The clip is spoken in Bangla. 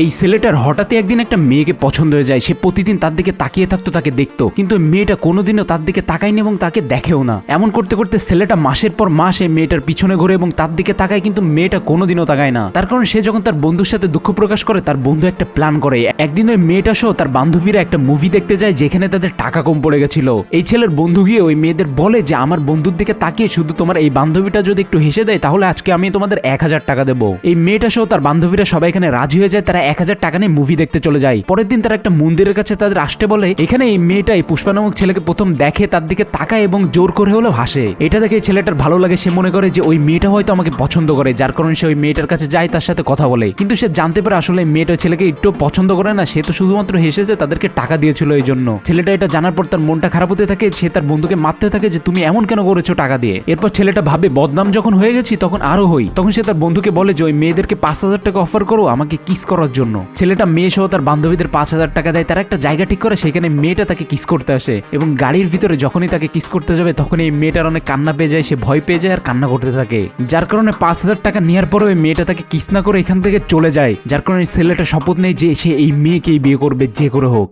এই ছেলেটার হঠাৎই একদিন একটা মেয়েকে পছন্দ হয়ে যায়। সে প্রতিদিন তার দিকে তাকিয়ে থাকতো, তাকে দেখতো, কিন্তু মেয়েটা কোনোদিনও তার দিকে তাকায়নি এবং তাকে দেখেও না। এমন করতে করতে ছেলেটা মাসের পর মাস এই মেয়েটার পিছনে ঘুরে এবং তার দিকে তাকায়, কিন্তু মেয়েটা কোনোদিনও তাকায় না। তার কারণ সে যখন তার বন্ধুর সাথে দুঃখ প্রকাশ করে, তার বন্ধু একটা প্ল্যান করে। একদিন ওই মেয়েটা সহ তার বান্ধবীরা একটা মুভি দেখতে যায় যেখানে তাদের টাকা কম পড়ে গেছিল। এই ছেলের বন্ধু গিয়ে ওই মেয়েদের বলে যে আমার বন্ধুর দিকে তাকিয়ে শুধু তোমার এই বান্ধবীটা যদি একটু হেসে দেয় তাহলে আজকে আমি তোমাদের 1000 টাকা দেবো। এই মেয়েটা সহ তার বান্ধবীরা সবাই এখানে রাজি হয়ে যায়। তারা 1000 টাকা নিয়ে মুভি দেখতে চলে যায়। পরের দিন তারা একটা মন্দিরের কাছে তাদের আসতে বলে। এখানে এই মেয়েটা এই পুষ্পা নামক ছেলেকে প্রথম দেখে, তার দিকে তাকায় এবং জোর করে হলেও হাসে। এটা দেখে ছেলেটার ভালো লাগে। সে মনে করে যে ওই মেয়েটা হয়তো আমাকে পছন্দ করে, যার কারণে সে ওই মেয়েটার কাছে যায়, তার সাথে কথা বলে। কিন্তু সে জানতে পারে আসলে মেয়েটা ছেলেকে একটু পছন্দ করে না, সে তো শুধুমাত্র হেসেছে, তাদেরকে টাকা দিয়েছিল এই জন্য। ছেলেটা এটা জানার পর তার মনটা খারাপ হতে থাকে। সে তার বন্ধুকে মারতে থাকে যে তুমি এমন কেন করেছো টাকা দিয়ে। এরপর ছেলেটা ভাবে বদনাম যখন হয়ে গেছি তখন আরো হই। তখন সে তার বন্ধুকে বলে যে ওই মেয়েদেরকে 5000 টাকা অফার করো আমাকে কিস করার জন্য। ছেলেটা মেয়ে সহ তার বান্ধবীদের 5000 টাকা দেয়। তারা একটা জায়গা ঠিক করে, সেখানে মেয়েটা তাকে কিস করতে আসে এবং গাড়ির ভিতরে যখনই তাকে কিস করতে যাবে তখন এই মেয়েটার অনেক কান্না পেয়ে যায়। সে ভয় পেয়ে যায় আর কান্না করতে থাকে, যার কারণে 5000 টাকা নেওয়ার পরে ওই মেয়েটা তাকে কিস না করে এখান থেকে চলে যায়। যার কারণে ছেলেটা শপথ নেয় যে সে এই মেয়েকেই বিয়ে করবে যে করে হোক।